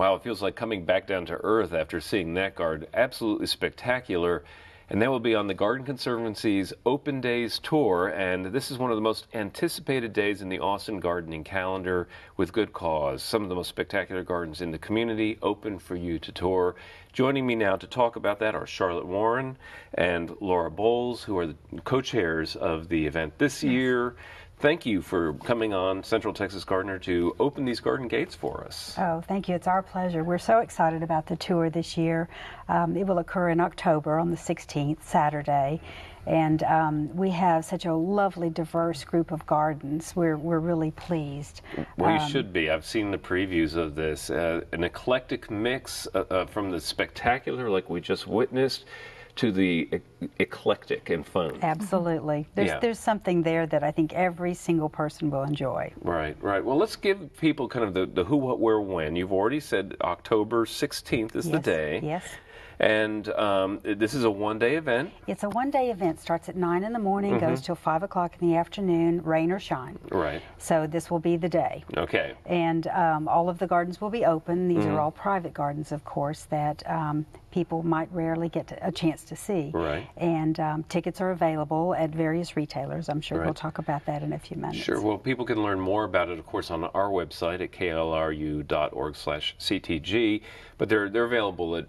Wow, it feels like coming back down to earth after seeing that garden. Absolutely spectacular. And that will be on the Garden Conservancy's Open Days Tour. And this is one of the most anticipated days in the Austin gardening calendar, with good cause. Some of the most spectacular gardens in the community open for you to tour. Joining me now to talk about that are Charlotte Warren and Laura Bohls, who are the co-chairs of the event this year. Thank you for coming on Central Texas Gardener to open these garden gates for us. Oh, thank you. It's our pleasure. We're so excited about the tour this year. It will occur in October on the 16th, Saturday. And we have such a lovely, diverse group of gardens. We're really pleased. Well, you should be. I've seen the previews of this. An eclectic mix from the spectacular, like we just witnessed, to the eclectic and fun. Absolutely. There's something there that I think every single person will enjoy. Right, right. Well, let's give people kind of the who, what, where, when. You've already said October 16th is the day. Yes. And this is a one-day event. It's a one-day event. Starts at 9 in the morning, goes till 5 o'clock in the afternoon, rain or shine. Right. So this will be the day. Okay. And all of the gardens will be open. These are all private gardens, of course, that people might rarely get a chance to see. Right. And tickets are available at various retailers. I'm sure we'll talk about that in a few minutes. Sure. Well, people can learn more about it, of course, on our website at klru.org/CTG. But they're available at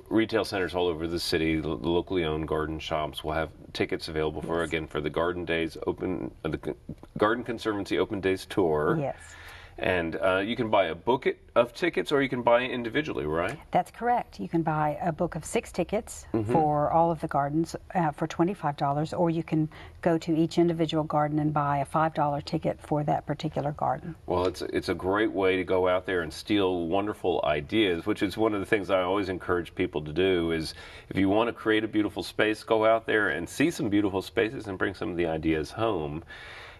retail centers all over the city. The locally owned garden shops will have tickets available for, again, for the Garden Days Open, the Garden Conservancy Open Days Tour. Yes. And you can buy a book of tickets, or you can buy individually, right? That's correct. You can buy a book of 6 tickets for all of the gardens for $25, or you can go to each individual garden and buy a $5 ticket for that particular garden. Well, it's a great way to go out there and steal wonderful ideas, which is one of the things I always encourage people to do. Is if you want to create a beautiful space, go out there and see some beautiful spaces and bring some of the ideas home.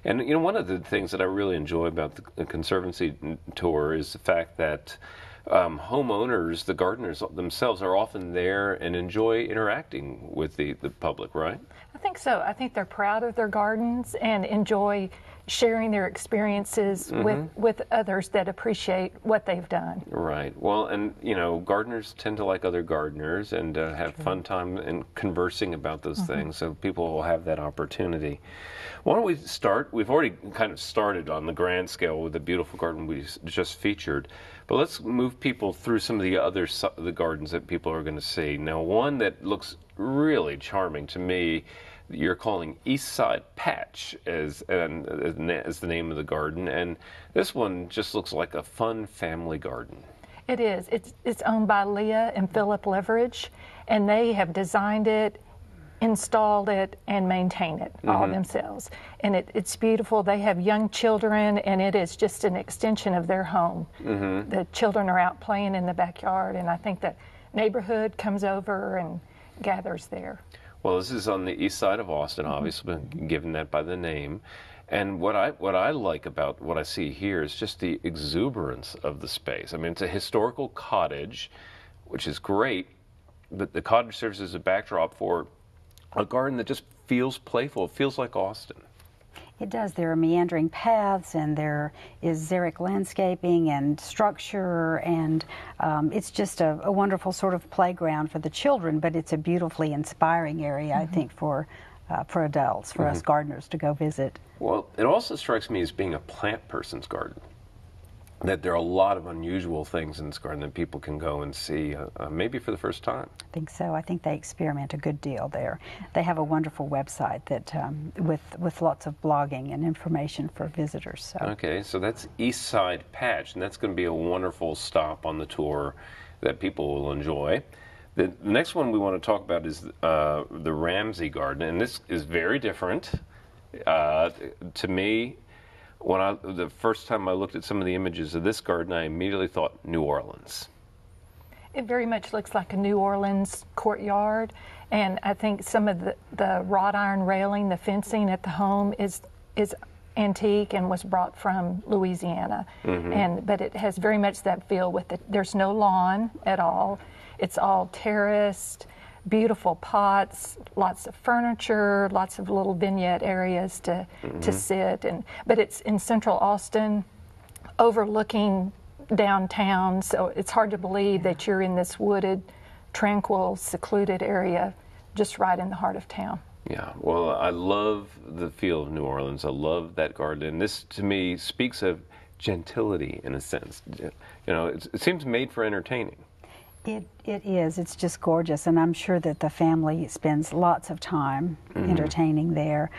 And, you know, one of the things that I really enjoy about the Conservancy tour is the fact that homeowners, the gardeners themselves, are often there and enjoy interacting with the public, right? I think so. I think they're proud of their gardens and enjoy sharing their experiences with others that appreciate what they've done. Right. Well, and, you know, gardeners tend to like other gardeners and have fun time in conversing about those things, so people will have that opportunity. Why don't we start? We've already kind of started on the grand scale with the beautiful garden we just featured, but let's move people through some of the other the gardens that people are going to see. Now, one that looks really charming to me, you're calling Eastside Patch as the name of the garden, and this one just looks like a fun family garden. It is. It's owned by Leah and Philip Leverage, and they have designed it, installed it, and maintain it all themselves. And it's beautiful. They have young children, and it is just an extension of their home. The children are out playing in the backyard, and I think the neighborhood comes over and gathers there. Well, this is on the east side of Austin, obviously, given that by the name. And what I like about what I see here is just the exuberance of the space. I mean, it's a historical cottage, which is great, but the cottage serves as a backdrop for a garden that just feels playful. It feels like Austin. It does. There are meandering paths, and there is xeric landscaping and structure, and it's just a wonderful sort of playground for the children, but it's a beautifully inspiring area, I think, for adults, for us gardeners to go visit. Well, it also strikes me as being a plant person's garden, that there are a lot of unusual things in this garden that people can go and see, maybe for the first time. I think so. I think they experiment a good deal there. They have a wonderful website that with lots of blogging and information for visitors. So. Okay, so that's Eastside Patch, and that's going to be a wonderful stop on the tour that people will enjoy. The next one we want to talk about is the Ramsey Garden, and this is very different to me. The first time I looked at some of the images of this garden, I immediately thought New Orleans. It very much looks like a New Orleans courtyard, and I think some of the wrought iron railing, the fencing at the home is antique and was brought from Louisiana. But it has very much that feel with it. There's no lawn at all. It's all terraced. Beautiful pots, lots of furniture, lots of little vignette areas to sit, but it's in central Austin, overlooking downtown, so it's hard to believe that you're in this wooded, tranquil, secluded area just right in the heart of town. Yeah, well, I love the feel of New Orleans. I love that garden. And this, to me, speaks of gentility in a sense. You know, it seems made for entertaining. It is. It's just gorgeous, and I'm sure that the family spends lots of time entertaining there.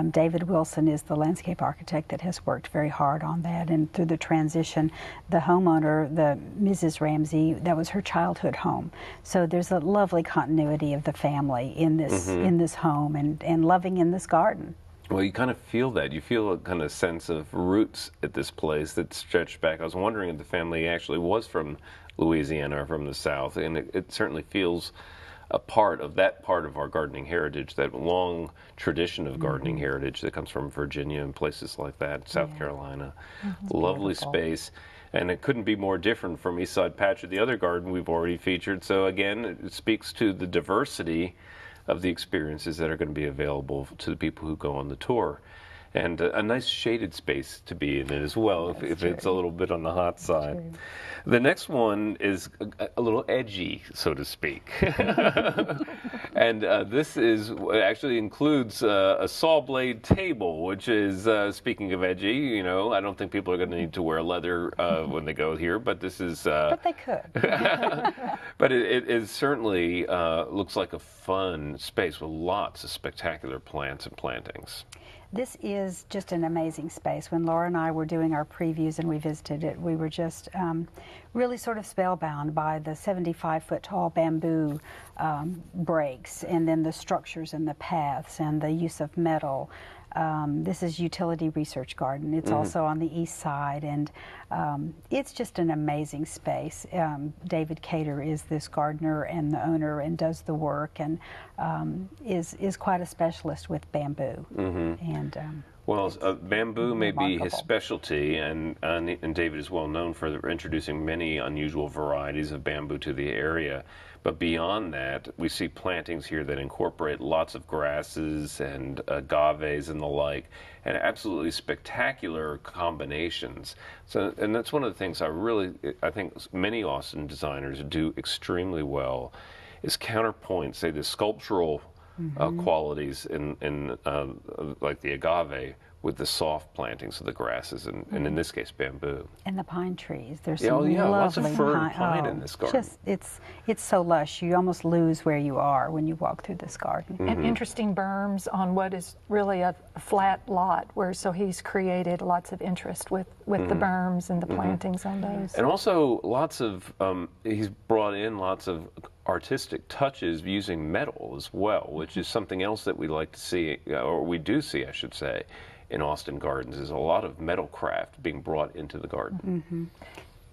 David Wilson is the landscape architect that has worked very hard on that, and through the transition, the homeowner, the Mrs. Ramsey, that was her childhood home. So there's a lovely continuity of the family in this home and loving in this garden. Well, you kind of feel that. You feel a kind of sense of roots at this place that stretch back. I was wondering if the family actually was from Louisiana or from the South, and it certainly feels a part of our gardening heritage, that long tradition of gardening heritage that comes from Virginia and places like that, South Carolina. Lovely beautiful space. And it couldn't be more different from Eastside Patch or the other garden we've already featured. So again, it speaks to the diversity of the experiences that are going to be available to the people who go on the tour. And a nice shaded space to be in it as well, if it's a little bit on the hot side. True. The next one is a little edgy, so to speak. And this actually includes a saw blade table, which is, speaking of edgy, you know, I don't think people are going to need to wear leather when they go here, but this is... but they could. But it certainly looks like a fun space with lots of spectacular plants and plantings. This is just an amazing space. When Laura and I were doing our previews and we visited it, we were just really sort of spellbound by the 75-foot tall bamboo breaks, and then the structures and the paths and the use of metal. This is Utility Research Garden. It's also on the east side, and it's just an amazing space. David Cater is this gardener and the owner and does the work, and is quite a specialist with bamboo. And well, bamboo may be his specialty, and David is well known for introducing many unusual varieties of bamboo to the area. But beyond that, we see plantings here that incorporate lots of grasses and agaves and the like, and absolutely spectacular combinations. So, and that's one of the things I think many Austin designers do extremely well, is counterpoint, say, the sculptural qualities in like the agave with the soft plantings of the grasses, and in this case, bamboo. And the pine trees. There's some lovely lots of fir and pine in this garden. It's so lush. You almost lose where you are when you walk through this garden. And interesting berms on what is really a flat lot, so he's created lots of interest with the berms and the plantings on those. And also lots of, he's brought in lots of artistic touches using metal as well, which is something else that we like to see, or we do see, I should say, in Austin Gardens, is a lot of metal craft being brought into the garden.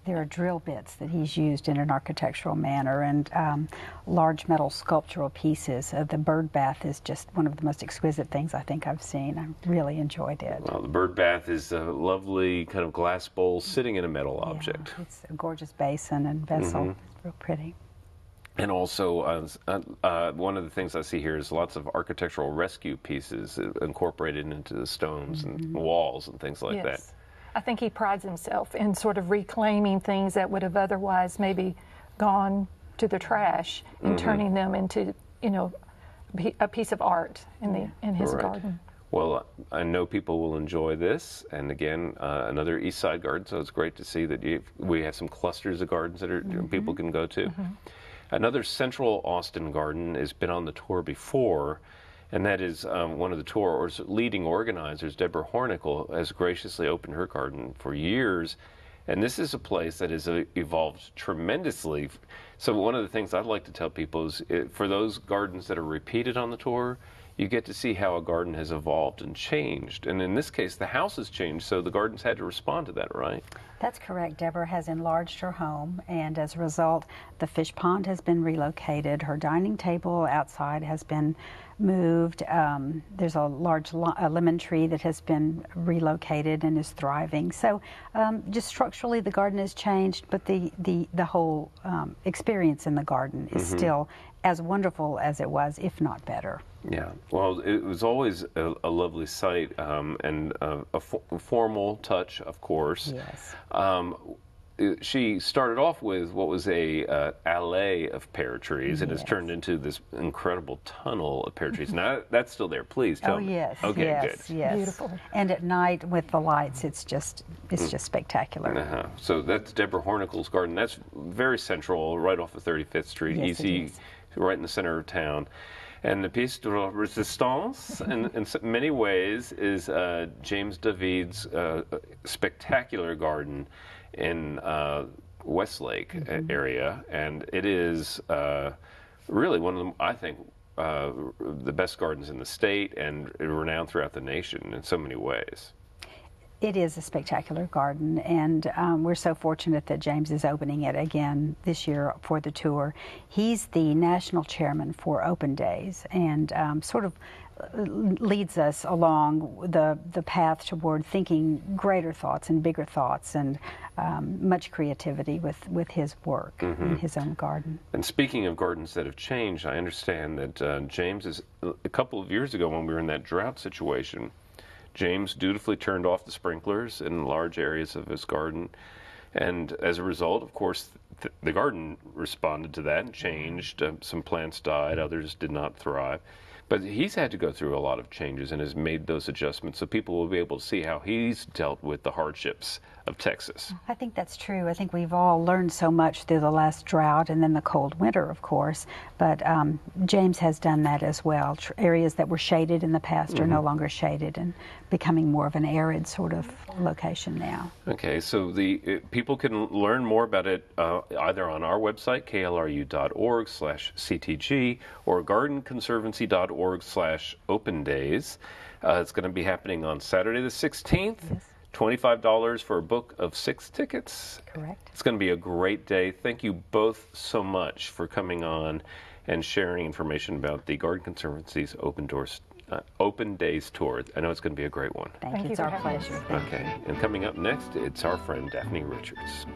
There are drill bits that he's used in an architectural manner, and large metal sculptural pieces. The bird bath is just one of the most exquisite things I think I've seen. I really enjoyed it. Well, the bird bath is a lovely kind of glass bowl sitting in a metal object. It's a gorgeous basin and vessel. It's real pretty. And also, one of the things I see here is lots of architectural rescue pieces incorporated into the stones and walls and things like that. I think he prides himself in sort of reclaiming things that would have otherwise maybe gone to the trash and turning them into, you know, a piece of art in his garden. Well, I know people will enjoy this, and again, another East Side garden, so it's great to see that we have some clusters of gardens that people can go to. Another central Austin garden has been on the tour before, and that is one of the tour's leading organizers, Deborah Hornickel, has graciously opened her garden for years. And this is a place that has evolved tremendously. So one of the things I'd like to tell people is, for those gardens that are repeated on the tour, you get to see how a garden has evolved and changed. And in this case, the house has changed, so the gardens had to respond to that, right? That's correct. Deborah has enlarged her home, and as a result, the fish pond has been relocated. Her dining table outside has been moved. There's a large lemon tree that has been relocated and is thriving. So just structurally, the garden has changed, but the whole experience in the garden is still as wonderful as it was, if not better. Yeah, well, it was always a lovely site, and a formal touch, of course. Yes. she started off with what was a alley of pear trees, and it's turned into this incredible tunnel of pear trees. Now that's still there. Please tell me. Oh yes, Okay, yes, good. yes. Beautiful. And at night with the lights, it's just spectacular. Uh-huh. So that's Deborah Hornickel's garden. That's very central, right off of 35th Street, Yes, it easy, is. right in the center of town. And the piece de resistance, in many ways, is James David's spectacular garden in Westlake area, and it is really one of them, I think, the best gardens in the state and renowned throughout the nation in so many ways. It is a spectacular garden, and we're so fortunate that James is opening it again this year for the tour. He's the national chairman for Open Days, and sort of leads us along the path toward thinking greater thoughts and bigger thoughts, and much creativity with his work in his own garden. And speaking of gardens that have changed, I understand that James is, a couple of years ago when we were in that drought situation, James dutifully turned off the sprinklers in large areas of his garden, and as a result, of course, the garden responded to that and changed. Some plants died, others did not thrive. But he's had to go through a lot of changes and has made those adjustments, so people will be able to see how he's dealt with the hardships of Texas. I think that's true. I think we've all learned so much through the last drought and then the cold winter, of course. But James has done that as well. Areas that were shaded in the past are no longer shaded and becoming more of an arid sort of location now. Okay, so people can learn more about it either on our website, klru.org/CTG, or gardenconservancy.org/opendays. It's going to be happening on Saturday the 16th. Yes. $25 for a book of 6 tickets. Correct. It's going to be a great day. Thank you both so much for coming on and sharing information about the Garden Conservancy's Open Days Tour. I know it's going to be a great one. Thank you. It's for our having us. pleasure. Okay, and coming up next, it's our friend Daphne Richards.